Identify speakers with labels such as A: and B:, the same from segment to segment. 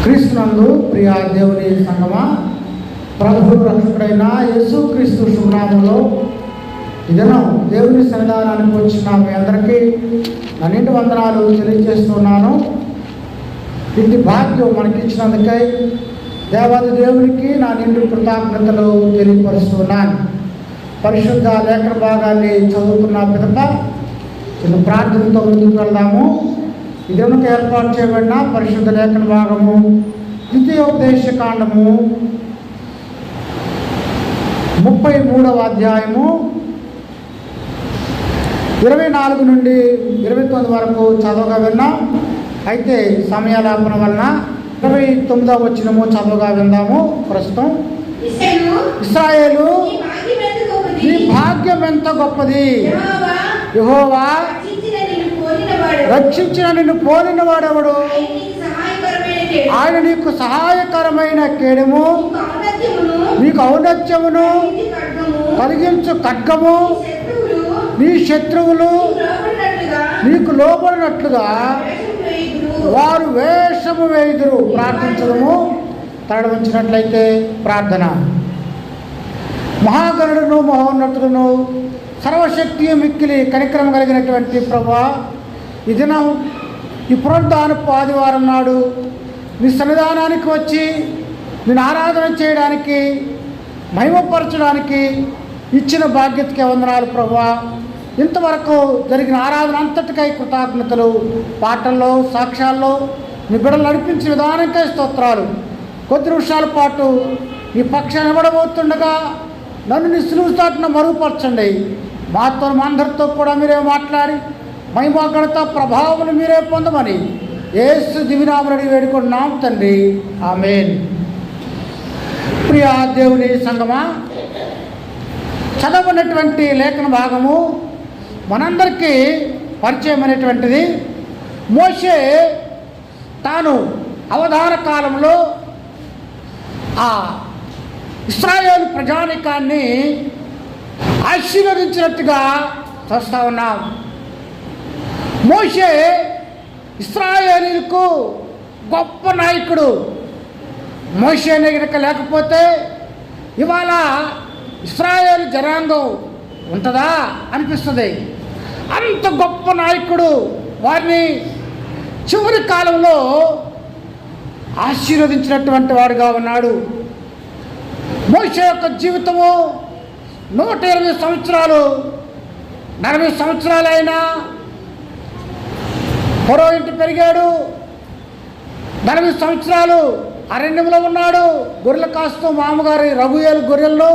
A: క్రీస్తునందు ప్రియ దేవుని సంగమా, ప్రభు రక్షకుడైన యేసుక్రీస్తు శుభనామంలో ఈ దినం దేవుని సన్నిధానానికి వచ్చిన మీ అందరికీ నా నిండు వందనాలు తెలియజేస్తున్నాను. ఇంటి భాగ్యం మనకిచ్చినందుకై దేవాది దేవునికి నా నిండు కృతజ్ఞతలు తెలియపరుస్తున్నాను. పరిశుద్ధ లేఖన భాగాన్ని చదువుకున్న పిదప చిన్న ప్రార్థనతో ముందుకు వెళ్దాము. ఈ దినకు ఏర్పాటు చేయబడిన పరిశుద్ధ లేఖన భాగము ద్వితీయోపదేశ కాండము 33వ అధ్యాయము 24 నుండి 29 వరకు చదవగా విన్నాం. అయితే సమయాలాపన వలన 29వ వచనము చదవగా విందాము. ప్రస్తుతం ఇశ్రాయేలు నీ భాగ్యం ఎంత గొప్పది, యెహోవా రక్షించిన నిన్ను పోలిన వాడెవడు, ఆయన నీకు సహాయకరమైన కేడము, నీకు ఔన్నత్యమును కలిగించు ఖడ్గము, నీ శత్రువులు నీకు లోబడినట్లుగా వారు వేషము వేయుదురు. ప్రార్థించడము తరడించినట్లయితే ప్రార్థన. మహాగణుడును మహోన్నతుడును సర్వశక్తి మిక్కిలి కనికరం కలిగినటువంటి ప్రభువా, ఈ దినం ఈ పునరుద్ధానపు ఆదివారం నాడు నీ సన్నిధానానికి వచ్చి నేను ఆరాధన చేయడానికి, మహిమపరచడానికి ఇచ్చిన బాధ్యతకే వందనాలు ప్రభువా. ఇంతవరకు జరిగిన ఆరాధన అంతటికై కృతజ్ఞతలు. పాటల్లో సాక్ష్యాల్లో నీ బిడ్డలు నడిపించిన విధానంకై స్తోత్రాలు. కొద్ది నిమిషాల పాటు నీ పక్షాన్ని నిలబడబోతుండగా నన్ను నీ సులువు చాటున మరుగుపరచండి. మాతో అందరితో కూడా మీరే మాట్లాడి మహిమ ఘనత ప్రభావములు మీరే పొందమని యేసు దివినామని వేడుకుంటున్నాం తండ్రి, ఆమేన్. ప్రియ దేవుని సంగమా, చదవనటువంటి లేఖన భాగము మనందరికీ పరిచయమైనటువంటిది. మోషే తాను అవధాన కాలంలో ఆ ఇశ్రాయేలు ప్రజానికాన్ని ఆశీర్వదించినట్టుగా చూస్తూ ఉన్నాం. మోషే ఇశ్రాయేలీలకు గొప్ప నాయకుడు. మోషే గనుక లేకపోతే ఇవాళ ఇశ్రాయేలు జనాంగం ఉంటుందా అనిపిస్తుంది. అంత గొప్ప నాయకుడు. వారిని చివరి కాలంలో ఆశీర్వదించినటువంటి వాడుగా ఉన్నాడు. మోషే యొక్క జీవితము 120 సంవత్సరాలు, 40 సంవత్సరాలైనా పొరో ఇంటి పెరిగాడు. 40 సంవత్సరాలు అరణ్యంలో ఉన్నాడు. గొర్రెలు కాస్తూ మామగారి రఘుయేలు గొర్రెలను.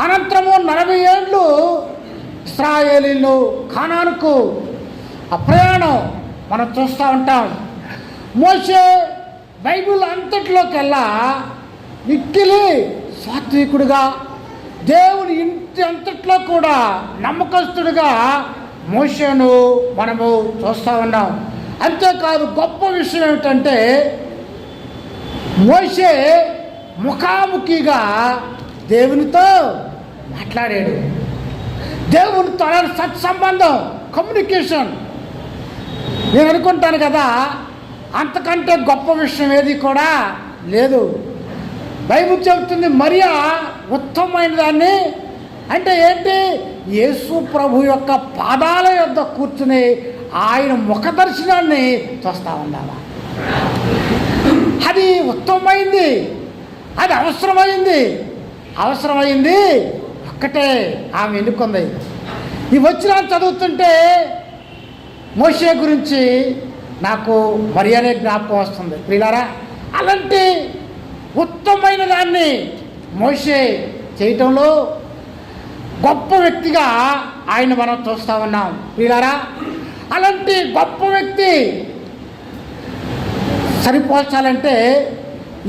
A: అనంతరము 40 ఏళ్ళు ఇశ్రాయేలీలు కానానుకు ఆ ప్రయాణం మనం చూస్తూ ఉంటాం. మోషే బైబిల్ అంతట్లోకెల్లా మిక్కిలి సాత్వికుడుగా, దేవుని ఇంటి అంతట్లో కూడా నమ్మకస్తుడిగా మోషేను మనము చూస్తూ ఉన్నాం. అంతేకాదు, గొప్ప విషయం ఏమిటంటే మోషే ముఖాముఖిగా దేవునితో మాట్లాడాడు. దేవునితో సత్సంబంధం, కమ్యూనికేషన్. నేను అనుకుంటాను కదా, అంతకంటే గొప్ప విషయం ఏది కూడా లేదు. బైబిల్ చెబుతుంది మరియా ఉత్తమమైన దాన్ని. అంటే ఏంటి? యేసు ప్రభు యొక్క పాదాల యొద్ద కూర్చుని ఆయన ముఖ దర్శనాన్ని చూస్తూ ఉండాలా. అది ఉత్తమమైంది, అది అవసరమైంది ఒక్కటే ఆమె ఎన్నుకుంది. ఈ వచ్చిన చదువుతుంటే మోషే గురించి నాకు మరియానే జ్ఞాపకం వస్తుంది. ప్రియులారా, అలాంటి ఉత్తమమైన దాన్ని మోషే చేయటంలో గొప్ప వ్యక్తిగా ఆయన మనం చూస్తూ ఉన్నాం. ప్రియులారా, అలాంటి గొప్ప వ్యక్తి సరిపోల్చాలంటే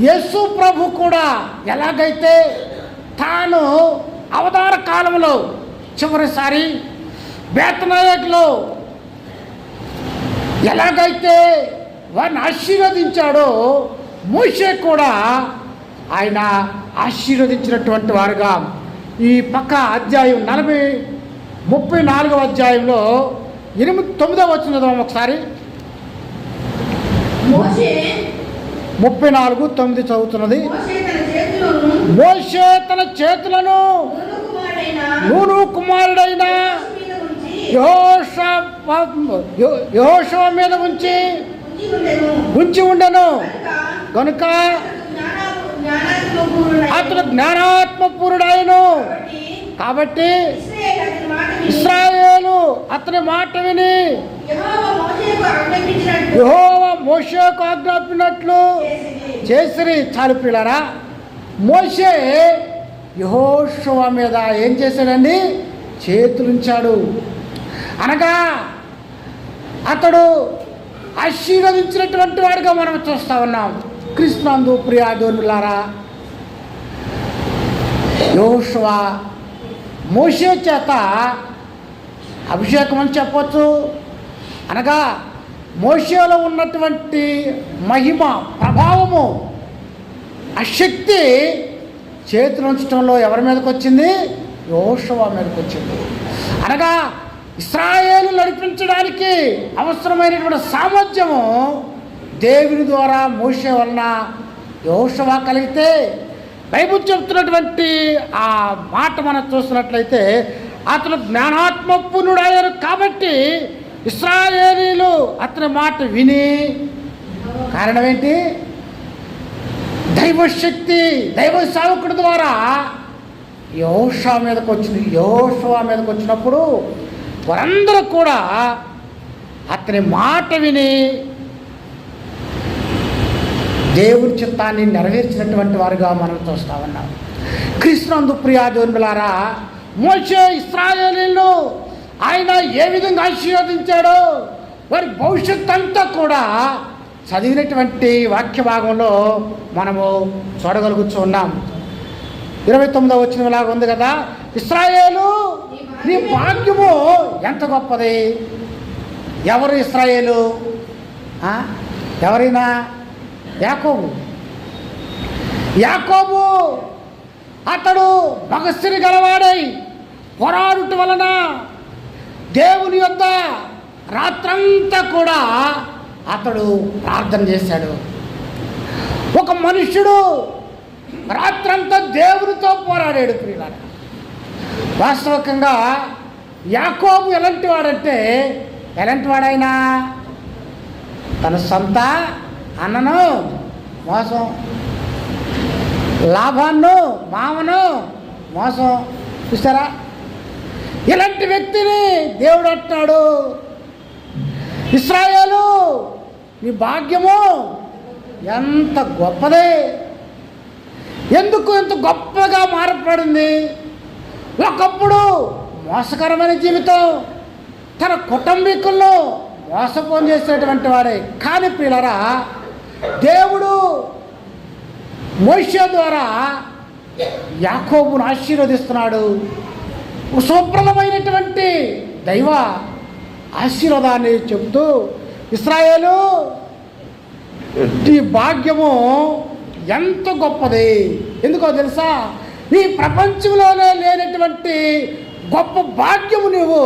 A: యేసు ప్రభు కూడా ఎలాగైతే తాను అవతార కాలంలో చివరిసారి బేతనాయకులో ఎలాగైతే వారిని ఆశీర్వదించాడో మోషే కూడా ఆయన ఆశీర్వదించినటువంటి వారుగా ఈ పక్క అధ్యాయం 34వ అధ్యాయంలో 8-9వ వచనం ఒకసారి. 34:9 చదువుతున్నది. మోషే తన చేతులను నూను కుమారుడైన యెహోషువ మీద ఉంచి ఉండెను కనుక అతడు జ్ఞానాత్మపూరుడైను. కాబట్టి ఇశ్రాయేలు అతని మాట విని యెహోవా మోషేకు ఆజ్ఞాపించినట్లు చేసిరి. చాలు పిల్లరా, మోషే యెహోషువ మీద ఏం చేశాడండి? చేతులుంచాడు. అనగా అతడు ఆశీర్వదించినటువంటి వాడిగా మనం చూస్తూ ఉన్నాం. క్రీస్తునందు ప్రియా దేవులారా, యెహోషువ మోషే చేత అభిషేకం అని చెప్పవచ్చు. అనగా మోషేలో ఉన్నటువంటి మహిమ, ప్రభావము, ఆ శక్తి చేతులు ఉంచడంలో ఎవరి మీదకి వచ్చింది? యెహోషువ మీదకి వచ్చింది. అనగా ఇశ్రాయేలు నడిపించడానికి అవసరమైనటువంటి సామర్థ్యము దేవుని ద్వారా మోషే వలన యెహోషువ కలిగితే, బైబిల్ చెప్తున్నటువంటి ఆ మాట మనం చూస్తున్నట్లయితే అతను జ్ఞానాత్మపూర్ణుడయ్యారు. కాబట్టి ఇశ్రాయేలీలు అతని మాట విని, కారణం ఏంటి? దైవశక్తి, దైవ సేవకుడి ద్వారా యెహోషువ మీదకి వచ్చింది. యెహోషువ మీదకి వచ్చినప్పుడు వారందరూ కూడా అతని మాట విని దేవుని చిత్తాన్ని నెరవేర్చినటువంటి వారుగా మనం చూస్తూ ఉన్నాం. క్రీస్తునందు ప్రియా దేవులారా, మోషే ఇశ్రాయేలీయులను ఆయన ఏ విధంగా ఆశీర్వదించాడో వారి భవిష్యత్తు అంతా కూడా చదివినటువంటి వాక్య భాగంలో మనము చూడగలుగుతూ ఉన్నాం. 29వ వచనం ఇలాగ ఉంది కదా, ఇశ్రాయేలు నీ భాగ్యము ఎంత గొప్పది. ఎవరు ఇశ్రాయేలు? ఎవరైనా? యాకోబు అతడు భగస్థిరి గలవాడై పోరాడుట వలన దేవుని యొద్ద రాత్రంతా కూడా అతడు ప్రార్థన చేశాడు. ఒక మనుష్యుడు రాత్రంతా దేవునితో పోరాడాడు. ప్రియులారా, వాస్తవికంగా యాకోబు ఎలాంటి వాడంటే, ఎలాంటి వాడైనా తన సొంత అన్నను మోసం, లాభాన్ని మామను మోసం. చూస్తారా, ఇలాంటి వ్యక్తిని దేవుడు అంటున్నాడు, ఇశ్రాయేలు నీ భాగ్యము ఎంత గొప్పది. ఎందుకు ఎంత గొప్పగా మారపడింది? ఒకప్పుడు మోసకరమైన జీవితం, తన కుటుంబీకులను మోసపోని చేసేటువంటి వాడే. కానీ ప్రియులారా, దేవుడు మోషే ద్వారా యాకోబును ఆశీర్వదిస్తున్నాడు. శుభ్రమైనటువంటి దైవ ఆశీర్వాదాన్ని చెబుతూ, ఇశ్రాయేలు ఈ భాగ్యము ఎంత గొప్పది. ఎందుకో తెలుసా? ఈ ప్రపంచంలోనే లేనటువంటి గొప్ప భాగ్యము నువ్వు,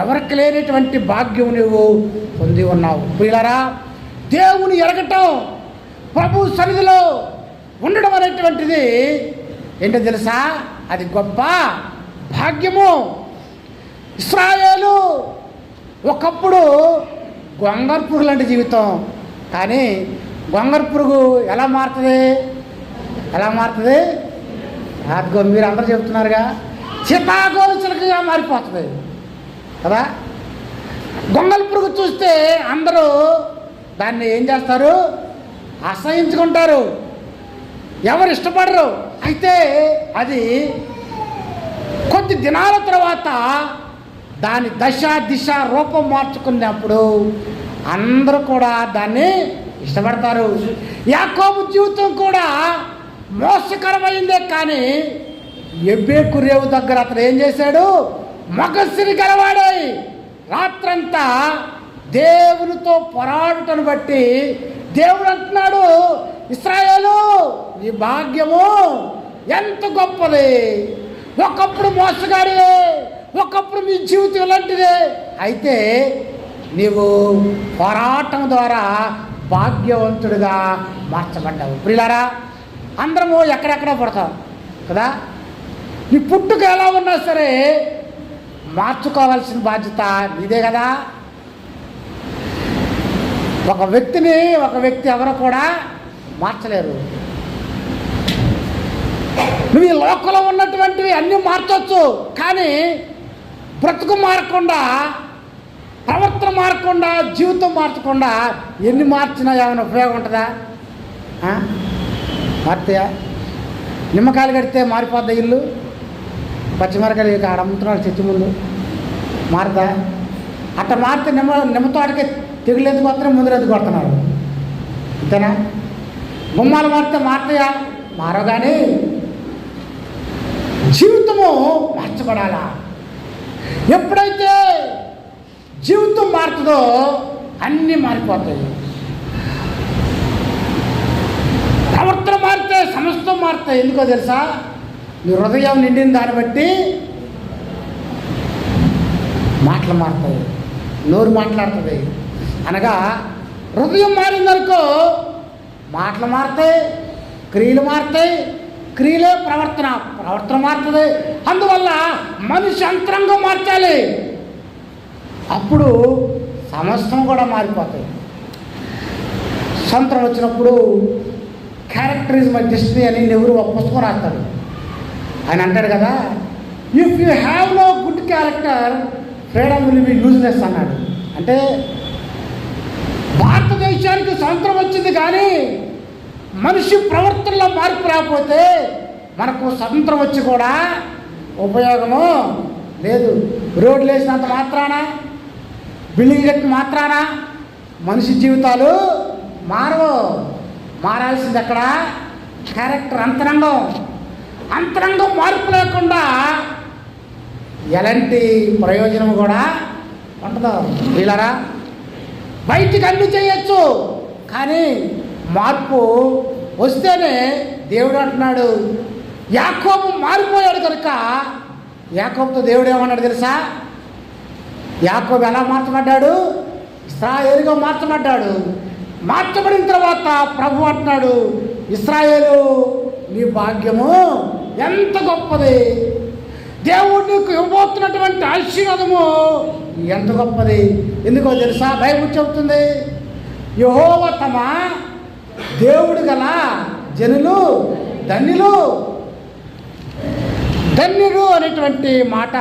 A: ఎవరికి లేనటువంటి భాగ్యము నువ్వు పొంది ఉన్నావు. ప్రియులారా, దేవుని ఎరగటం, ప్రభు సన్నిధిలో ఉండడం అనేటువంటిది ఏంటో తెలుసా? అది గొప్ప భాగ్యము. ఇశ్రాయేలు ఒకప్పుడు గొంగర పురుగు లాంటి జీవితం. కానీ గొంగర పురుగు ఎలా మారుతుంది? అదిగో మీరు అందరూ చెప్తున్నారుగా, చితాగోలు చిలకగా మారిపోతుంది కదా. గొంగళ పురుగు చూస్తే అందరూ దాన్ని ఏం చేస్తారు? అసహించుకుంటారు, ఎవరు ఇష్టపడరు. అయితే అది కొద్ది దినాల తర్వాత దాని దశ దిశ రూపం మార్చుకున్నప్పుడు అందరూ కూడా దాన్ని ఇష్టపడతారు. యాకోబు జీవితం కూడా మోసకరమైందే. కానీ ఎబ్బేకు రేవు దగ్గర అతను ఏం చేశాడు? మగసిరి గలవాడై రాత్రంతా దేవునితో పోరాడుటను బట్టి దేవుడు అంటున్నాడు, ఇశ్రాయేలు నీ భాగ్యము ఎంత గొప్పది. ఒకప్పుడు మోసగాడే, ఒకప్పుడు నీ జీవితం ఇలాంటిదే. అయితే నీవు పోరాటం ద్వారా భాగ్యవంతుడిగా మార్చబడ్డావు. ప్రియులారా, అందరము ఎక్కడెక్కడ పుడతాం కదా. నీ పుట్టుక ఎలా ఉన్నా సరే మార్చుకోవాల్సిన బాధ్యత నీదే కదా. ఒక వ్యక్తి ఎవరు కూడా మార్చలేరు. నువ్వు ఈ లోకంలో ఉన్నటువంటివి అన్నీ మార్చవచ్చు, కానీ బ్రతుకు మారకుండా, ప్రవర్తన మారకుండా, జీవితం మార్చకుండా ఎన్ని మార్చినా ఏమైనా ఉపయోగం ఉంటుందా? మారుతాయా? నిమ్మకాయలు కడితే మారిపోద్దా ఇల్లు? పచ్చిమిరకాయలు ఆడ అమ్ముతున్నాడు చెట్టు ముందు, మారుతా? అట్లా మారితే నిమ్మతోటకి తెగులు ఎందుకు వస్తున్నాయి, ముందు ఎందుకు కొడుతున్నాడు? అంతేనా? గుమ్మాలు మారితే మారుతాయా? మారవు. కానీ జీవితము మార్చబడాలా. ఎప్పుడైతే జీవితం మారుతుందో అన్నీ మారిపోతాయి. ప్రవర్తన మారితే సమస్తం మారుతాయి. ఎందుకో తెలుసా? నీ హృదయం నిండిన దాన్ని బట్టి మాటలు మారుతాయి, నోరు మాట్లాడుతుంది. అనగా హృదయం మారిందనుకో మాటలు మారుతాయి, క్రియలు మారుతాయి, క్రియలే ప్రవర్తన మారుతుంది. అందువల్ల మనిషి అంతరంగం మార్చాలి, అప్పుడు సమస్తం కూడా మారిపోతాయి. సంవత్సరం వచ్చినప్పుడు క్యారెక్టర్ ఈజ్ మై డెస్టినీ అని నెహ్రూ ఒక పుస్తకం రాస్తాడు. ఆయన అంటాడు కదా, if you have no good character freedom will be useless అన్నాడు. అంటే భారతదేశానికి స్వతంత్రం వచ్చింది, కానీ మనిషి ప్రవర్తనలో మార్పు రాకపోతే మనకు స్వతంత్రం వచ్చి కూడా ఉపయోగము లేదు. రోడ్లు వేసినంత మాత్రాన, బిల్డింగ్ కట్టిన మాత్రాన మనిషి జీవితాలు మారవు. మారాల్సింది ఎక్కడ? క్యారెక్టర్, అంతరంగం మార్పు లేకుండా ఎలాంటి ప్రయోజనం కూడా ఉండదు. వీళ్ళరా, బయటికి అన్ని చేయొచ్చు, కానీ మార్పు వస్తేనే దేవుడు అంటున్నాడు. యాకోబు మారిపోయాడు కనుక యాకోబుతో దేవుడు ఏమన్నాడు తెలుసా? యాకోబు ఎలా మార్చబడ్డాడు? ఇశ్రాయేలుగా మార్చబడ్డాడు. మార్చబడిన తర్వాత ప్రభు అంటున్నాడు, ఇశ్రాయేలు నీ భాగ్యము ఎంత గొప్పది, దేవుడు నీకు ఇవ్వబోతున్నటువంటి ఆశీర్వాదము ఎంత గొప్పది. ఎందుకో తెలుసా? బైబిల్ చెబుతుంది, యెహోవా తమ దేవుడు గల జనులు ధన్యుడు అనేటువంటి మాట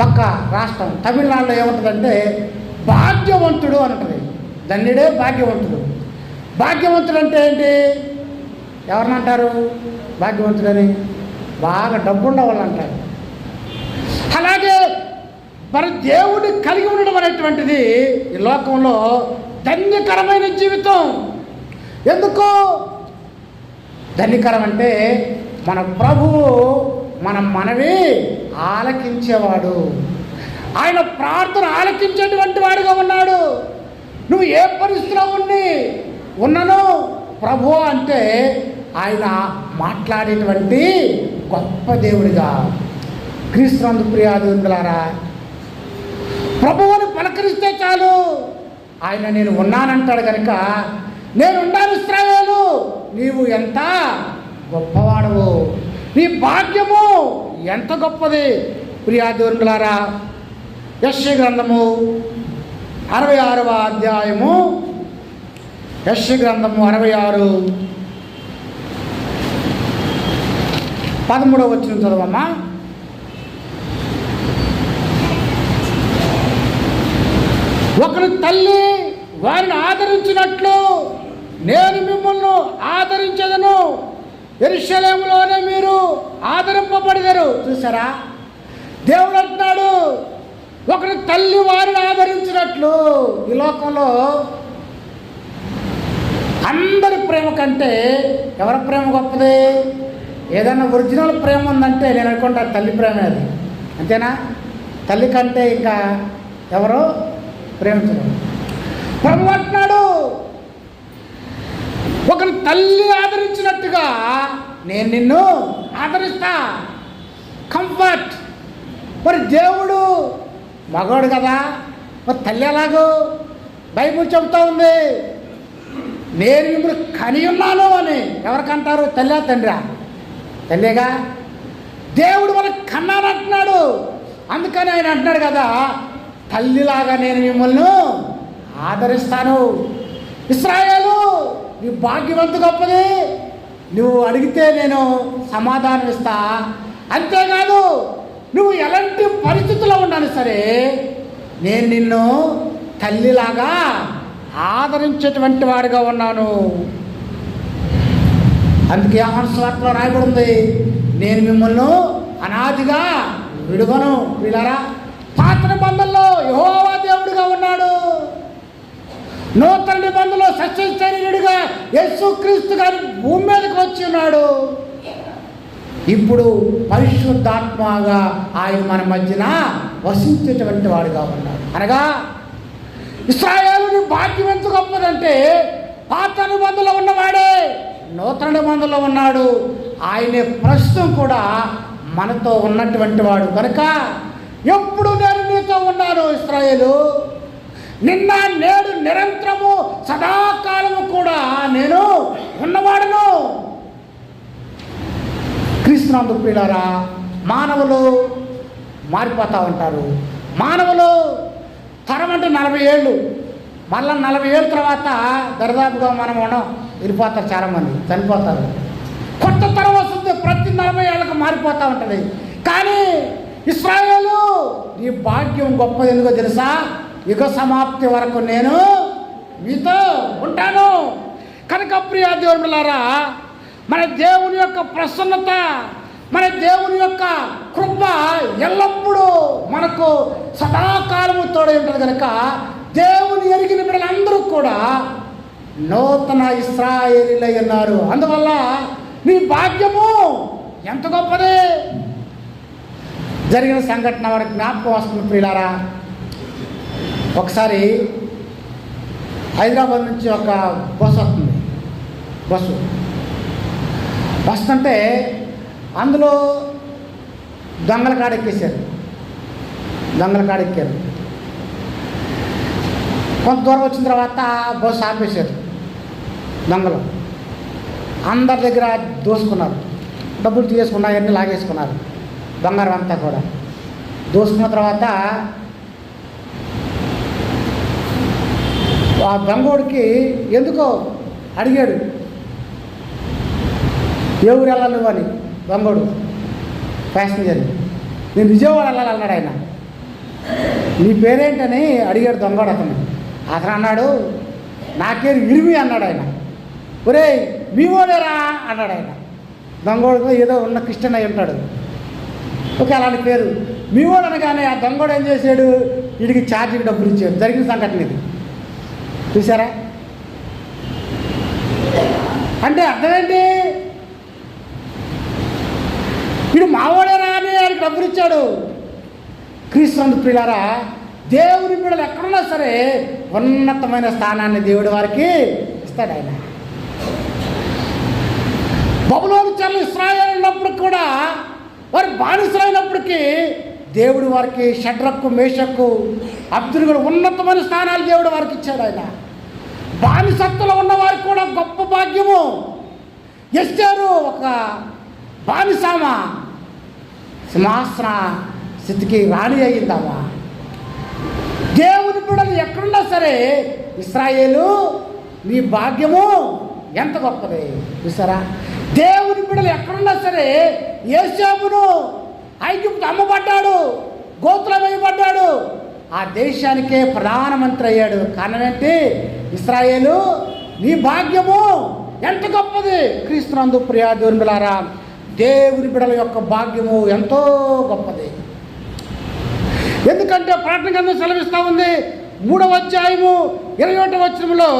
A: పక్క రాష్ట్రం తమిళనాడులో ఏముంటుందంటే భాగ్యవంతుడు అని ఉంటుంది. ధన్యుడే భాగ్యవంతుడు అంటే ఏంటి? ఎవరిని అంటారు భాగ్యవంతుడని? బాగా డబ్బున్న వాళ్ళు అంటారు. అలాగే మరి దేవుడిని కలిగి ఉండడం అనేటువంటిది ఈ లోకంలో ధన్యకరమైన జీవితం. ఎందుకు ధన్యకరం అంటే మన ప్రభువు మన మనవి ఆలకించేవాడు, ఆయన ప్రార్థన ఆలకించేటువంటి వాడుగా ఉన్నాడు. నువ్వు ఏ పరిస్థితిలో ఉన్నను ప్రభు అంటే ఆయన మాట్లాడేటువంటి గొప్ప దేవుడిగా. క్రీస్తునందు ప్రియాదులారా, ప్రభువుని పలకరిస్తే చాలు, ఆయన నేను ఉన్నానంటాడు కనుక నేనున్నాను ఇశ్రాయేలు, నీవు ఎంత గొప్పవాడవు, నీ భాగ్యము ఎంత గొప్పది. ప్రియాదులారా, యెషయా గ్రంథము 66వ అధ్యాయము, యెషయా గ్రంథము 66:13 వచ్చిన చదవమ్మా. ఒకరు తల్లి వారిని ఆదరించినట్లు నేను మిమ్మల్ని ఆదరించదను, యెరూషలేములోనే మీరు ఆదరింపబడతారు. చూసారా? దేవుడు అంటున్నాడు, ఒకరు తల్లి వారిని ఆదరించినట్లు. ఈ లోకంలో అందరి ప్రేమ కంటే ఎవరి ప్రేమ గొప్పది? ఏదైనా ఒరిజినల్ ప్రేమ ఉందంటే నేను అనుకుంటా తల్లి ప్రేమే అది. అంతేనా? తల్లి కంటే ఇంకా ఎవరో ప్రేమించడం. ప్రభు అంటున్నాడు, ఒకరు తల్లి ఆదరించినట్టుగా నేను నిన్ను ఆదరిస్తా. కంఫర్ట్. మరి దేవుడు మగవాడు కదా, మరి తల్లి ఎలాగో? బైబిల్ చెబుతా ఉంది, నేను మిమ్మల్ని కని ఉన్నాను అని. ఎవరికంటారు? తల్లి తండ్రా? తల్లేగా. దేవుడు మనకు కన్నానంటున్నాడు. అందుకని ఆయన అంటున్నాడు కదా, తల్లిలాగా నేను మిమ్మల్ని ఆదరిస్తాను. ఇశ్రాయేలు, నీ భాగ్యం ఎంత గొప్పది. నువ్వు అడిగితే నేను సమాధానం ఇస్తా. అంతేకాదు, నువ్వు ఎలాంటి పరిస్థితుల్లో ఉన్నాను సరే నేను నిన్ను తల్లిలాగా ఆదరించేటువంటి వాడిగా ఉన్నాను. అందుకే యోహాను సువార్తలో రాయబడి ఉంది, నేను మిమ్మల్ని అనాదిగా విడువను. వీళ్ళారా, పాత నిబంధనలో యెహోవా దేవుడిగా ఉన్నాడు. నూతన నిబంధనలో సత్యశరీరుడిగా యేసుక్రీస్తు గారు భూమి మీదకి వచ్చి ఉన్నాడు. ఇప్పుడు పరిశుద్ధాత్మగా ఆయన మన మధ్యన వసించేటువంటి వాడుగా ఉన్నాడు. అనగా ఇశ్రాయేలుని భాగ్యం ఎంత గొప్పదంటే, పాత నిబంధనలో ఉన్నవాడే నూతన నిబంధనలో ఉన్నాడు. ఆయనే ప్రస్తుతం కూడా మనతో ఉన్నటువంటి వాడు కనుక ఎప్పుడు నేను నీతో ఉన్నాను ఇశ్రాయేలు, నిన్న నేడు నిరంతరము సదాకాలము కూడా నేను ఉన్నవాడును. క్రీస్తునందు ప్రియులారా, మానవులు మారిపోతూ ఉంటారు. మానవులు తరం అంటే 40 ఏళ్ళు, మళ్ళీ 40 ఏళ్ళ తర్వాత దరిదాపుగా మనం వెళ్ళిపోతారు. చాలామంది చనిపోతారు. కొత్త తరం వస్తుంది, ప్రతి 40 ఏళ్ళకు మారిపోతూ ఉంటుంది. కానీ ఇశ్రాయేలు, నీ భాగ్యం గొప్పది. ఎందుకో తెలుసా? యుగ సమాప్తి వరకు నేను మీతో ఉంటాను. కనుక ప్రియ దేవునులారా, మన దేవుని యొక్క ప్రసన్నత, మన దేవుని యొక్క కృప ఎల్లప్పుడూ మనకు సదాకాలము తోడై ఉంటుంది. కనుక దేవుని ఎరిగిన బిడ్డలందరూ కూడా నూతన ఇశ్రాయేలీలై ఉన్నారు. అందువల్ల నీ భాగ్యము ఎంత గొప్పది. జరిగిన సంఘటన వారికి జ్ఞాపకం వస్తుంది ప్రియులారా. ఒకసారి హైదరాబాద్ నుంచి ఒక బస్సు వస్తుంటే అందులో దొంగల కాడెక్కారు. కొంత దూరం వచ్చిన తర్వాత బస్సు ఆపేశారు. దొంగలు అందరి దగ్గర దోసుకున్నారు, డబ్బులు తీసుకున్నారు, అన్నీ లాగేసుకున్నారు. బంగారం అంతా కూడా దోసుకున్న తర్వాత ఆ దొంగోడికి ఎందుకో అడిగాడు, ఏ ఊరు వెళ్ళాలి నువ్వు అని. దొంగోడు ప్యాసింజర్, నేను విజయవాడ వెళ్ళాలన్నాడు. ఆయన, నీ పేరేంటని అడిగాడు దొంగోడు. అతను అన్నాడు, నా పేరు ఇరిమి అన్నాడు. ఆయన, ఒరే మీ ఓడేరా అన్నాడు. ఆయన దొంగోడు ఏదో ఉన్న క్రిస్టియన్ అయి ఉంటాడు. ఓకే, అలాంటి పేరు మీ ఓడు అనగానే ఆ దొంగోడు ఏం చేశాడు, వీడికి ఛార్జీకి డబ్బులు ఇచ్చాడు. జరిగిన సంఘటన ఇది, చూసారా? అంటే అర్థమేంటి? వీడు మావాడేరా అని ఆయనకి డబ్బులు ఇచ్చాడు. క్రీస్తు ప్రియులారా, దేవుని బిడ్డలు ఎక్కడున్నా సరే ఉన్నతమైన స్థానాన్ని దేవుడి వారికి ఇస్తాడు. ఆయన బబులోను చెరలో ఇశ్రాయేలు ఉన్నప్పుడు కూడా వారు బానిసలైనప్పటికీ దేవుడు వారికి షడ్రకు, మేషక్కు, అబ్దుల్గడు ఉన్నతమైన స్థానాలు దేవుడు వారికి ఇచ్చాడు. ఆయన బానిసత్తులో ఉన్నవారికి కూడా గొప్ప భాగ్యము. ఎస్టేరు ఒక బానిసామ సింహాసన స్థితికి రాణి అయ్యిందామా. దేవుని బిడ్డలు ఎక్కడున్నా సరే ఇశ్రాయేలు, నీ భాగ్యము ఎంత గొప్పది. చూసారా? దేవుని బిడ్డలు ఎక్కడున్నా సరే యోసేపును ఐగుప్తు అమ్మబడ్డాడు, గోత్రం వేయబడ్డాడు, ఆ దేశానికే ప్రధానమంత్రి అయ్యాడు. కారణం ఏంటి? ఇశ్రాయేలు, నీ భాగ్యము ఎంత గొప్పది. క్రీస్తునందు ప్రియ దేవుని బిడ్డలారా, దేవుని బిడ్డల యొక్క భాగ్యము ఎంతో గొప్పది. ఎందుకంటే ప్రకటన గ్రంథం సెలవిస్తూ ఉంది, 3వ అధ్యాయము 21వ వచనంలో,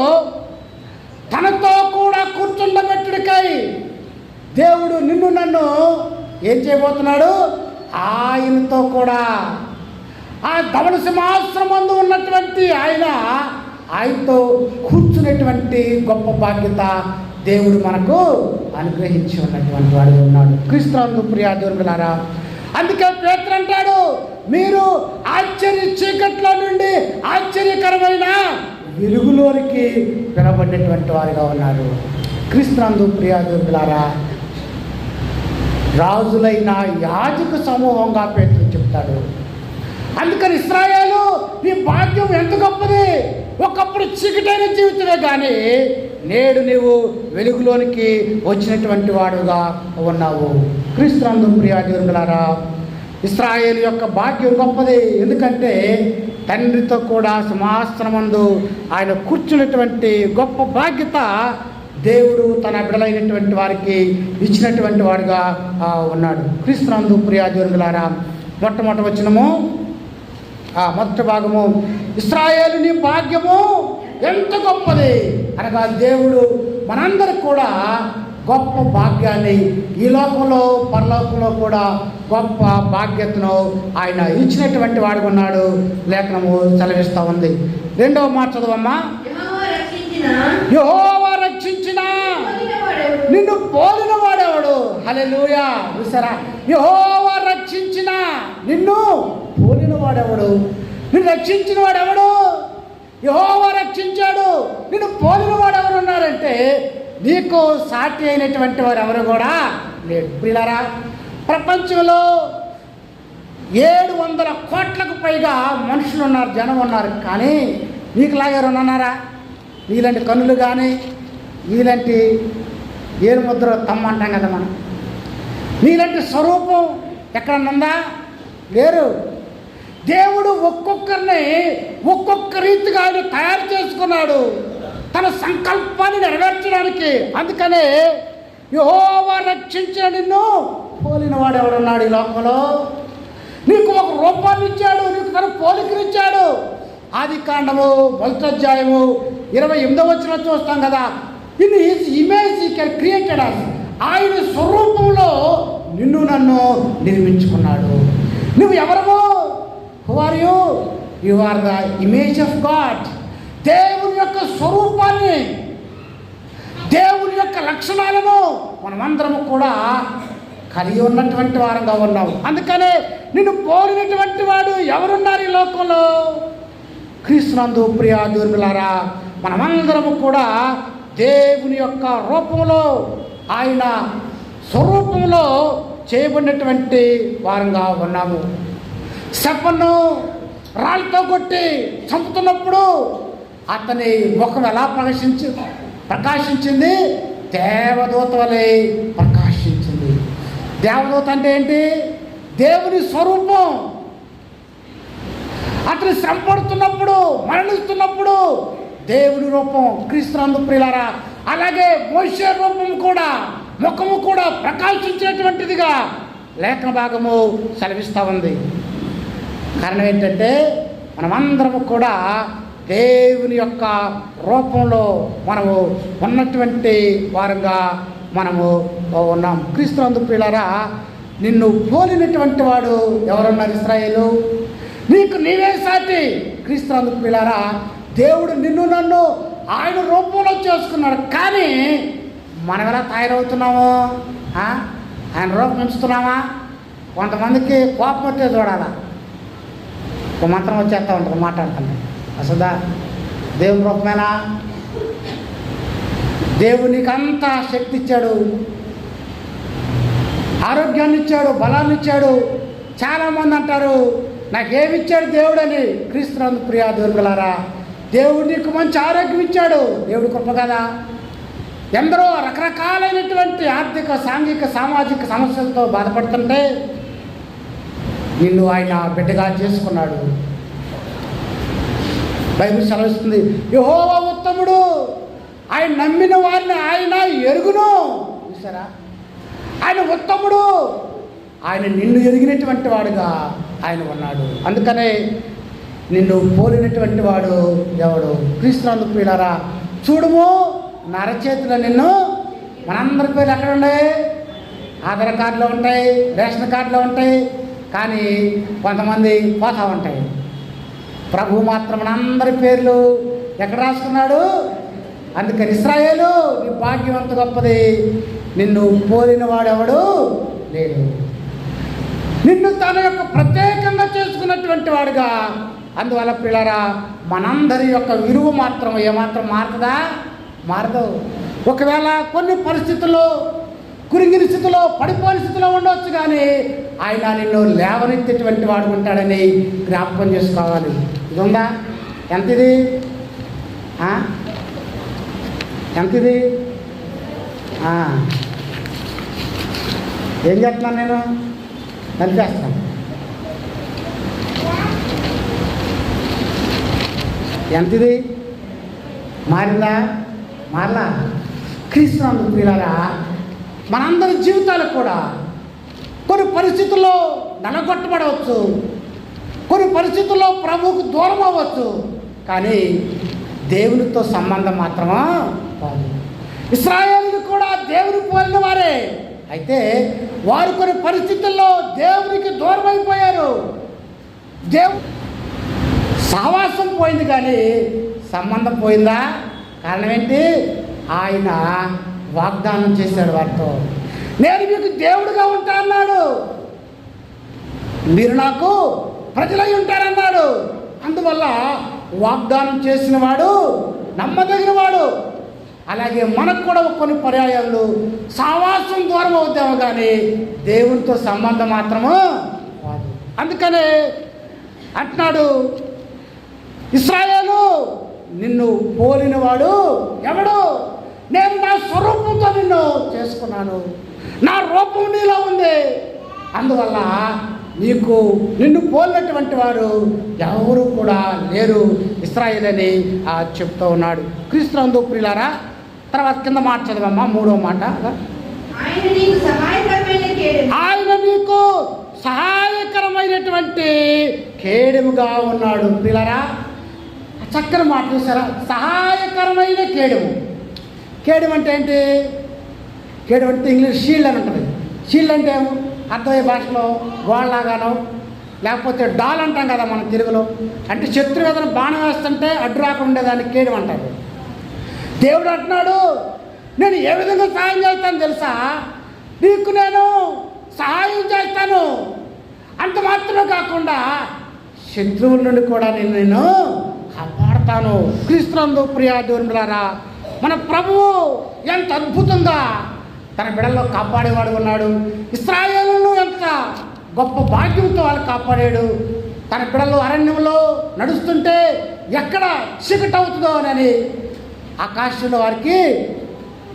A: తనతో కూడా కూర్చుండబెట్టుడికై దేవుడు నిన్ను నన్ను ఏం చేయబోతున్నాడు? ఆయనతో కూడా ఆ ధవళ సింహాసనమందు ఉన్నటువంటి ఆయనతో కూర్చునేటువంటి గొప్ప బాధ్యత దేవుడు మనకు అనుగ్రహించి ఉన్నటువంటి వాడు ఉన్నాడు. క్రీస్తునందు ప్రియ దేవుని బిడ్డలారా, అందుకే పేతురు అంటాడు, మీరు ఆశ్చర్య చీకట్లో నుండి ఆశ్చర్యకరమైన వెలుగులోనికి పిలవబడినటువంటి వారుగా ఉన్నారు. క్రీస్తునందు ప్రియాదులారా, రాజులైన యాజక సమూహంగా పేతురు చెప్తాడు. అందుకని ఇశ్రాయేలు, నీ భాగ్యం ఎంత గొప్పది. ఒకప్పుడు చీకటైన జీవితమే కానీ నేడు నీవు వెలుగులోనికి వచ్చినటువంటి వాడుగా ఉన్నావు. క్రీస్తునందు ప్రియాదులారా, ఇశ్రాయేలు యొక్క భాగ్యం గొప్పది. ఎందుకంటే తండ్రితో కూడా సింహాసనమందు ఆయన కూర్చున్నటువంటి గొప్ప బాధ్యత దేవుడు తన బిడ్డలైనటువంటి వారికి ఇచ్చినటువంటి వాడుగా ఉన్నాడు. క్రీస్తునందు ప్రియాదులారా, మొట్టమొదటి వచనము, మొదటి భాగము, ఇశ్రాయేలు నీ భాగ్యము ఎంత గొప్పది అనగా దేవుడు మనందరికి కూడా గొప్ప భాగ్యాన్ని ఈ లోకంలో పరలోకంలో కూడా గొప్ప బాధ్యతను ఆయన ఇచ్చినటువంటి వాడుగా ఉన్నాడు. లేఖనము సెలవిస్తూ ఉంది. రెండవ మాట చదవమ్మా. యెహోవా రక్షించిన నిన్ను పోలిన వాడెవడు. హల్లెలూయా. చూసారా, యెహోవా రక్షించిన నిన్ను పోలిన వాడెవడు. నిన్ను రక్షించిన వాడెవడు? యెహోవా రక్షించాడు. నిన్ను పోలిన వాడెవరు ఉన్నారంటే నీకు సాటి అయినటువంటి వారు ఎవరు కూడా లేడు. ప్రియులారా, ప్రపంచంలో 700 కోట్లకు పైగా మనుషులు ఉన్నారు, జనం ఉన్నారు. కానీ నీకులాగా ఎవరు ఉన్నారా? నీలాంటి కన్నులు కానీ, నీలాంటి ఏడు ముద్ర తమ్మ అంటాం కదా మనం, నీలాంటి స్వరూపం ఎక్కడన్నా ఉందా? లేరు. దేవుడు ఒక్కొక్కరిని ఒక్కొక్క రీతిగా ఆయన తయారు చేసుకున్నాడు తన సంకల్పాన్ని నెరవేర్చడానికి. అందుకనే యెహోవా రక్షించిన నిన్ను పోలిన వాడు ఎవడున్నాడు ఈ లోకంలో? నీకు ఒక రూపాన్ని ఇచ్చాడు, నీకు తన పోలికనిచ్చాడు. ఆదికాండము 1వ అధ్యాయము 28వ వచనం చూస్తాం కదా. In his image he can created us. ఆయన స్వరూపంలో నిన్ను నన్ను నిర్మించుకున్నాడు. నువ్వు ఎవరము? Who are you? You are the image of God. దేవుని యొక్క స్వరూపాన్ని, దేవుని యొక్క లక్షణాలను మనమందరము కూడా కలిగి ఉన్నటువంటి వారంగా ఉన్నాము. అందుకనే నిన్ను పోలినటువంటి వాడు ఎవరున్నారు ఈ లోకంలో? క్రీస్తునందు ప్రియాదులారా, మనమందరము కూడా దేవుని యొక్క రూపంలో, ఆయన స్వరూపంలో చేయబడినటువంటి వారంగా ఉన్నాము. శపను రాళ్ళతో కొట్టి చంపుతున్నప్పుడు అతని ముఖం ఎలా ప్రకాశించింది? దేవదూత వలె ప్రకాశించింది. దేవదూత అంటే ఏంటి? దేవుని స్వరూపం. అతను శ్రమపడుతున్నప్పుడు, మరణిస్తున్నప్పుడు దేవుని రూపం. క్రీస్తునందు ప్రియులారా, అలాగే మోషే రూపం కూడా, ముఖము కూడా ప్రకాశించేటువంటిదిగా లేఖన భాగము సెలవిస్తూ ఉంది. కారణం ఏంటంటే మనమందరము కూడా దేవుని యొక్క రూపంలో మనము ఉన్నటువంటి వారంగా మనము ఉన్నాం. క్రీస్తునందు ప్రియులారా, నిన్ను పోలినటువంటి వాడు ఎవరున్నారు? ఇశ్రాయేలు. నీకు నీవే సాటి. క్రీస్తునందు ప్రియులారా, దేవుడు నిన్ను నన్ను ఆయన రూపంలో చేసుకున్నాడు. కానీ మనం ఎలా తయారవుతున్నాము? ఆయన రూపం ఉంచుతున్నామా? కొంతమందికి కోపం వచ్చే చూడాలా, ఒక మంత్రం వచ్చేస్తూ ఉంటుంది, మాట్లాడుతున్నాం అసలు దేవుని రూపమేనా? దేవునికి అంతా శక్తి ఇచ్చాడు, ఆరోగ్యాన్ని ఇచ్చాడు, బలాన్ని ఇచ్చాడు. చాలామంది అంటారు నాకేమిచ్చాడు దేవుడు అని. క్రీస్తునందు ప్రియాదులారా, దేవుడు నీకు మంచి ఆరోగ్యం ఇచ్చాడు. దేవుడి కృప కదా. ఎందరో రకరకాలైనటువంటి ఆర్థిక, సాంఘిక, సామాజిక సమస్యలతో బాధపడుతుంటే నిన్ను ఆయన బిడ్డగా చేసుకున్నాడు. బైబిల్ సెలవిస్తుంది, యెహోవా ఉత్తముడు, ఆయన నమ్మిన వారిని ఆయన ఎరుగును. చూసారా, ఆయన ఉత్తముడు, ఆయన నిన్ను ఎరిగినటువంటి వాడుగా ఆయన ఉన్నాడు. అందుకనే నిన్ను పోలినటువంటి వాడు ఎవడు? క్రీస్తునందు ప్రియులారా, చూడుము నరచేతిలో నిన్ను, మనందరి పేర్లు ఎక్కడ ఉన్నాయి? ఆధార్ కార్డులో ఉంటాయి, రేషన్ కార్డులో ఉంటాయి. కానీ కొంతమంది పోతా ఉంటాయి. ప్రభు మాత్రం మనందరి పేర్లు ఎక్కడ రాసుకున్నాడు? అందుకని ఇశ్రాయేలు, నీ భాగ్యం అంత గొప్పది, నిన్ను పోలిన వాడెవడు లేడు. నిన్ను తన యొక్క ప్రత్యేకంగా చేసుకున్నటువంటి వాడుగా. అందువల్ల పిల్లరా, మనందరి యొక్క విలువ మాత్రం ఏమాత్రం మారుతుందా? మారదు. ఒకవేళ కొన్ని పరిస్థితుల్లో, కురింగిన స్థితిలో, పడిపోయిన స్థితిలో ఉండవచ్చు, కానీ ఆయన నిన్ను లేవనెత్తేటువంటి వాడు ఉంటాడని జ్ఞాపకం చేసుకోవాలి. ఇది ఉందా? ఎంతది? ఎంతది? ఏం చేస్తున్నాను నేను? నడిపేస్తాను. ఎంతది? మారిందా? మారలా? క్రీస్తునందు ప్రియులారా, మనందరి జీవితాలు కూడా కొన్ని పరిస్థితుల్లో నలగొట్టబడవచ్చు, కొన్ని పరిస్థితుల్లో ప్రభువుకు దూరం అవ్వచ్చు, కానీ దేవునితో సంబంధం మాత్రమా కాదు. ఇశ్రాయేలులు కూడా దేవుని పోలిన వారే, అయితే వారు కొన్ని పరిస్థితుల్లో దేవునికి దూరం అయిపోయారు. సహవాసం పోయింది, కానీ సంబంధం పోయిందా? కారణం ఏంటి? ఆయన వాగ్దానం చేశాడు వారితో, నేను మీకు దేవుడుగా ఉంటా అన్నాడు, మీరు నాకు ప్రజలై ఉంటారన్నాడు. అందువల్ల వాగ్దానం చేసిన వాడు నమ్మదగిన వాడు. అలాగే మనకు కూడా కొన్ని పర్యాయాలు సహవాసం దూరం అవుతాము, కానీ దేవునితో సంబంధం మాత్రము. అందుకనే అంటున్నాడు, ఇశ్రాయేలు నిన్ను పోలినవాడు ఎవడు? నేను నా స్వరూపంతో నిన్ను చేసుకున్నాను, నా రూపం నీలో ఉంది. అందువల్ల నిన్ను పోలినటువంటి వారు ఎవరు కూడా లేరు ఇశ్రాయేలు అని చెప్తూ ఉన్నాడు. క్రీస్తునందు ప్రియులారా, తర్వాత కింద మాట చదవమ్మా, 3వ మాట. ఆయన నీకు సహాయకరమైనటువంటి కేడెముగా ఉన్నాడు. ప్రియులారా, చక్కని మాట చూసారా? సహాయకరమైన కేడెము. కేడెం అంటే ఏంటి? కేడెం అంటే ఇంగ్లీష్ షీల్డ్ అని ఉంటుంది. షీల్డ్ అంటే అర్థమయ్యే భాషలో గోడలాగానో, లేకపోతే డాల్ అంటాం కదా మనం తెలుగులో. అంటే శత్రు ఏదైనా బాణం వేస్తుంటే అడ్డు రాకుండా ఉండేదాన్ని కేడెం అంటారు. దేవుడు అంటున్నాడు, నేను ఏ విధంగా సహాయం చేస్తాను తెలుసా? నీకు నేను సహాయం చేస్తాను. అంత మాత్రమే కాకుండా శత్రువుల నుండి కూడా నేను కాపాడుతాను. క్రీస్తునందు ప్రియ దేవులారా, మన ప్రభువు ఎంత అద్భుతంగా తన బిడ్డల్లో కాపాడేవాడు ఉన్నాడు. ఇశ్రాయేలును ఎంత గొప్ప భాగ్యంతో వాళ్ళు కాపాడాడు. తన బిడ్డలు అరణ్యంలో నడుస్తుంటే ఎక్కడ చీకటి అవుతుందో అని ఆకాశంలో వారికి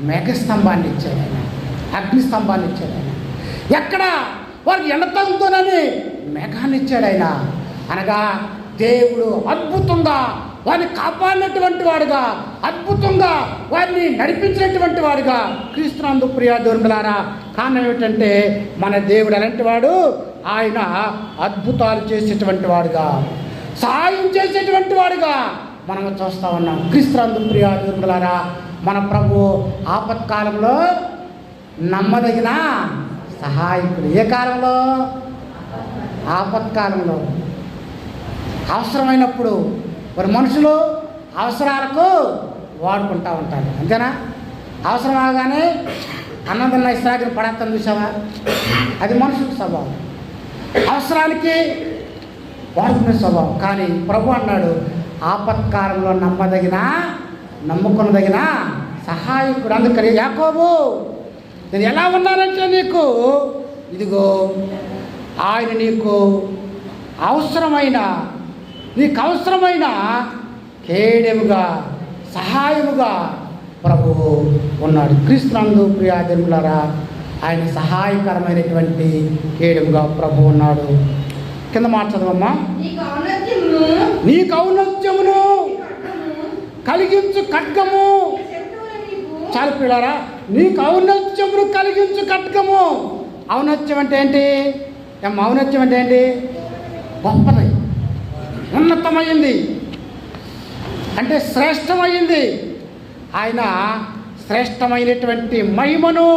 A: మేఘస్తంభాన్ని ఇచ్చాడు ఆయన, అగ్నిస్తంభాన్ని ఇచ్చాడు ఆయన. ఎక్కడ వారికి ఎండ తగ్గుతుందని మేఘాన్ని ఇచ్చాడు ఆయన. అనగా దేవుడు అద్భుతంగా వారిని కాపాడినటువంటి వాడుగా, అద్భుతంగా వారిని నడిపించినటువంటి వాడుగా. క్రీస్తునందు ప్రియ దేవులారా, కారణం ఏమిటంటే మన దేవుడు అలాంటి వాడు. ఆయన అద్భుతాలు చేసేటువంటి వాడుగా, సహాయం చేసేటువంటి వాడుగా మనం చూస్తూ ఉన్నాం. క్రీస్తునందు ప్రియ దేవులారా, మన ప్రభు ఆపత్కాలంలో నమ్మదగిన సహాయకుడు. ఏ కాలంలో? ఆపత్కాలంలో. అవసరమైనప్పుడు మరి మనుషులు అవసరాలకు వాడుకుంటూ ఉంటారు, అంతేనా? అవసరం అవగానే అన్నం తిన్న ఇస్రాకుని పడేస్తాను చూసావా? అది మనుషుల స్వభావం, అవసరానికి వాడుకునే స్వభావం. కానీ ప్రభు అన్నాడు, ఆపత్కాలంలో నమ్ముకునదగిన సహాయకుడు. అందుకని యాకోబు, నేను ఎలా ఉన్నానంటే నీకు ఇదిగో ఆయన నీకు అవసరమైన కేడెముగా, సహాయముగా ప్రభువు ఉన్నాడు. క్రీస్తునందు ప్రియా దేవులారా, ఆయన సహాయకరమైనటువంటి కేడెముగా ప్రభు ఉన్నాడు. కింద మాట చదవమ్మా. నీకు ఔన్నత్యమును కలిగించు ఖడ్గము. చాలు పిల్లారా, నీకు ఔన్నత్యమును కలిగించు ఖడ్గము. ఔన్నత్యం అంటే ఏంటి? ఔన్నత్యం అంటే ఏంటి? గొప్పది, ఉన్నతమైంది, అంటే శ్రేష్టమైంది. ఆయన శ్రేష్టమైనటువంటి మహిమను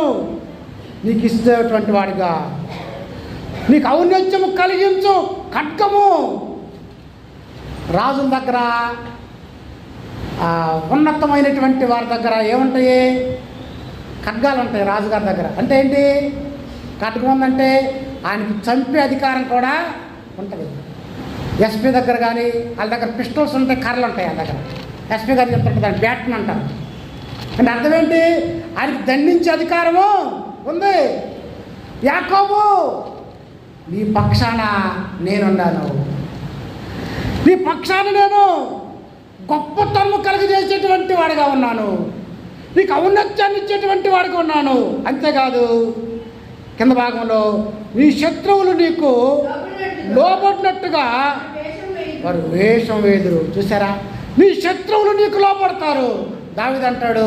A: నీకు ఇచ్చేటువంటి వాడిగా, నీకు ఔన్నత్యము కలిగించు ఖడ్గము. రాజుల దగ్గర, ఉన్నతమైనటువంటి వారి దగ్గర ఏముంటాయి? ఖడ్గాలు ఉంటాయి రాజుగారి దగ్గర. అంటే ఏంటి? ఖడ్గం ఉందంటే ఆయనకి చంపే అధికారం కూడా ఉంటుంది. ఎస్పీ దగ్గర కానీ వాళ్ళ దగ్గర పిస్టల్స్ ఉంటాయి, కర్రలు ఉంటాయి. వాళ్ళ దగ్గర ఎస్పీ గారు చెప్తుంటారు దాన్ని బ్యాట్ని అంటారు. అంటే అర్థం ఏంటి? ఆయనకి దండించే అధికారము ఉంది. యాకోబు, నీ పక్షాన నేనున్నాను, నీ పక్షాన నేను గొప్పతనము కలుగజేసేటువంటి వాడిగా ఉన్నాను, నీకు ఔన్నత్యాన్ని ఇచ్చేటువంటి వాడిగా ఉన్నాను. అంతేకాదు కింద భాగంలో నీ శత్రువులు నీకు లోబడినట్టుగా వారు వేషం వేదురు. చూసారా? నీ శత్రువులు నీకు లోపడతారు. దావీదు అంటాడు,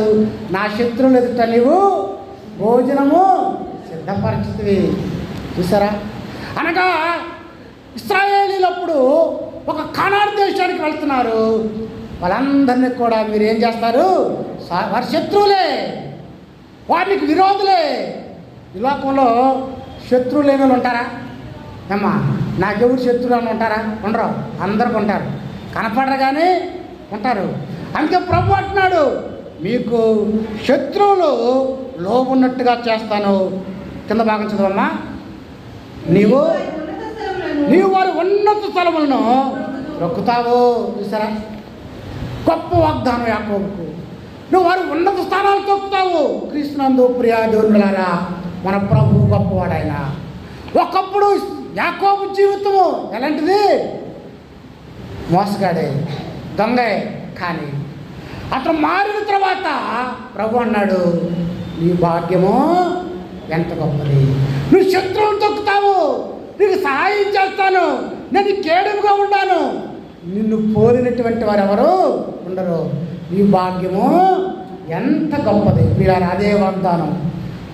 A: నా శత్రువులు ఎదుట నీవు భోజనము సిద్ధపరిచితివి. చూసారా? అనగా ఇశ్రాయేలీలప్పుడు ఒక కనాను దేశానికి వెళ్తున్నారు. వాళ్ళందరినీ కూడా మీరు ఏం చేస్తారు? వారి శత్రువులే, వారికి విరోధులే. ఈ లోకంలో శత్రువులు లేని వాళ్ళు ఉంటారా? అమ్మా, నాకెవరు శత్రువులు అని ఉంటారా? ఉండరు. అందరికి ఉంటారు, కనపడరు కానీ ఉంటారు. అందుకే ప్రభు అంటున్నాడు, మీకు శత్రువులు లోబున్నట్టుగా చేస్తాను. కింద భాగం చదవమ్మా. నీవు వారి ఉన్నత స్థలములను రొక్కుతావు. చూసారా? గొప్ప వాగ్దానం యాకోబుకు. నువ్వు వారి ఉన్నత స్థానాలు తొక్కుతావు. క్రీస్తునందు ప్రియా దేవునులారా, మన ప్రభు గొప్పవాడైన. ఒకప్పుడు యాకోబు జీవితము ఎలాంటిది? మోసగాడే, దొంగే. కానీ అతను మారిన తర్వాత ప్రభు అన్నాడు, నీ భాగ్యము ఎంత గొప్పది. నువ్వు శత్రువును తొక్కుతావు, నీకు సహాయం చేస్తాను, నేను కేడుగా ఉన్నాను, నిన్ను పోలినటువంటి వారు ఎవరు ఉండరు. నీ భాగ్యము ఎంత గొప్పది. మీరు అదే వాగ్దానం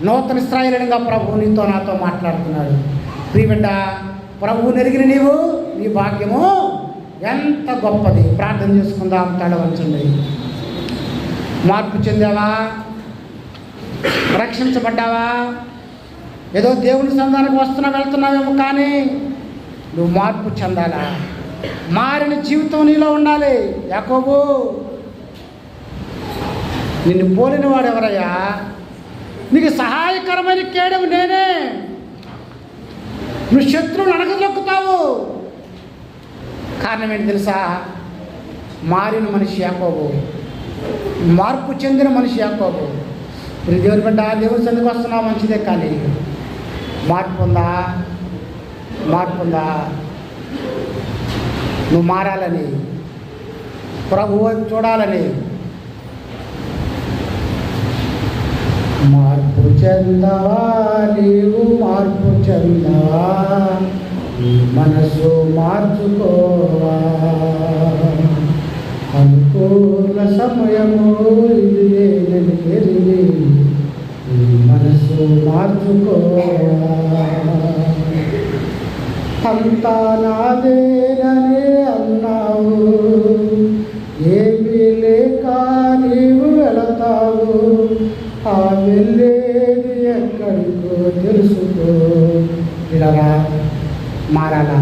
A: నూతన ఇశ్రాయేలుగా ప్రభు నీతో నాతో మాట్లాడుతున్నాడు. ప్రియబిడ్డ, ప్రభువు నెరిగిన నీవు, నీ భాగ్యము ఎంత గొప్పది. ప్రార్థన చేసుకుందాం. తల వంచండి. మార్పు చెందావా? రక్షించబడ్డావా? ఏదో దేవుని సంధానికి వస్తున్నా వెళ్తున్నావేమో, కానీ నువ్వు మార్పు చెందాలా? మారిన జీవితం నీలో ఉండాలి. యాకోబు, నిన్ను పోలిన వాడు ఎవరయ్యా? నీకు సహాయకరమైన కేడము నేనే. నువ్వు శత్రువులు అణగదొక్కుతావు. కారణం ఏంటి తెలుసా? మారిన మనిషి యాకోబు, మార్పు చెందిన మనిషి యాకోబు. మీరు దేవుని బిడ్డ, దేవుని సందుకు వస్తున్నావు మంచిదే, కానీ మార్పు ఉందా? మార్పు ఉందా? నువ్వు మారాలని, ప్రభువు వైపు చూడాలని. మార్పు చెందవా నీవు, మార్పు చెందవా, నీ మనసు మార్చుకోవా. అనుకూల సమయము ఇదే ఎరిగి నీ మనసు మార్చుకోవా. అంతా నాదేనని అన్నావు, ఏమీ లేక నీవు వెళతావు. ఆ వెళ్ళేది ఎక్కడికో తెలుసుకో. ఇలా మారాలా?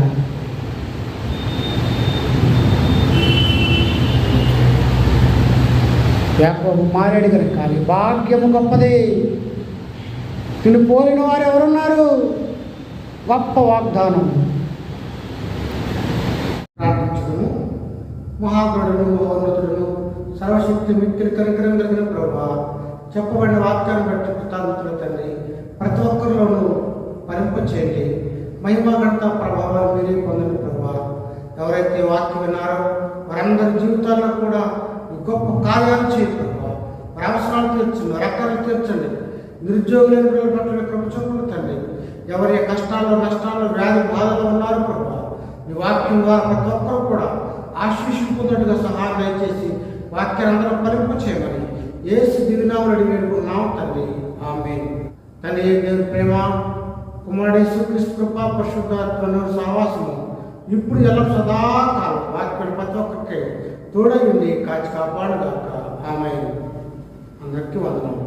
A: యాకోబు మారాడు కనుక. కానీ భాగ్యము గొప్పది. నిన్ను పోలిన వారు ఎవరున్నారు? గొప్ప వాగ్దానం. ప్రార్థించడము. మహాగణుడు, మహోన్నతుడు, సర్వశక్తి మిక్కిలి కనికరం కలిగిన ప్రభువా, చెప్పబడిన వాక్యాన్ని బట్టి కృతజ్ఞతలు తండ్రి. ప్రతి ఒక్కరిలోనూ పరిపచేయండి. మహిమ ఘనత ప్రభావాలు మీరే పొందండి ప్రభువా. ఎవరైతే వాక్యం విన్నారో వారందరి జీవితాల్లో కూడా గొప్ప కార్యాలు చేయండి ప్రభువా. వారి అవసరాలు తీర్చండి, రకాలు తీర్చండి. నిరుద్యోగులైన పిల్లల పట్ల కృప చూపండి తండ్రి. ఎవరి కష్టాల్లో, నష్టాల్లో, వ్యాధి బాధలో ఉన్నారు ప్రభువా, ఈ వాక్యం ద్వారా ప్రతి ఒక్కరు కూడా ఆశీర్షింపుతున్నట్టుగా సహాయం దయచేసి వాక్యాన్ని అందరూ ఫలింపు చేయమని యేసు దివినామని వేడుకున్నాం తండ్రి. ఆమేన్. తండ్రి దేవుని ప్రేమ, కుమారుడు యేసుక్రీస్తు కృప, పరిశుద్ధాత్మ సహవాసము ఇప్పుడు ఎలా సదాకాలం వాక్యం ప్రతి ఒక్కరికి తోడై ఉండి కాచి కాపాడుగాక. ఆమేన్. అందరికీ వందనాలు.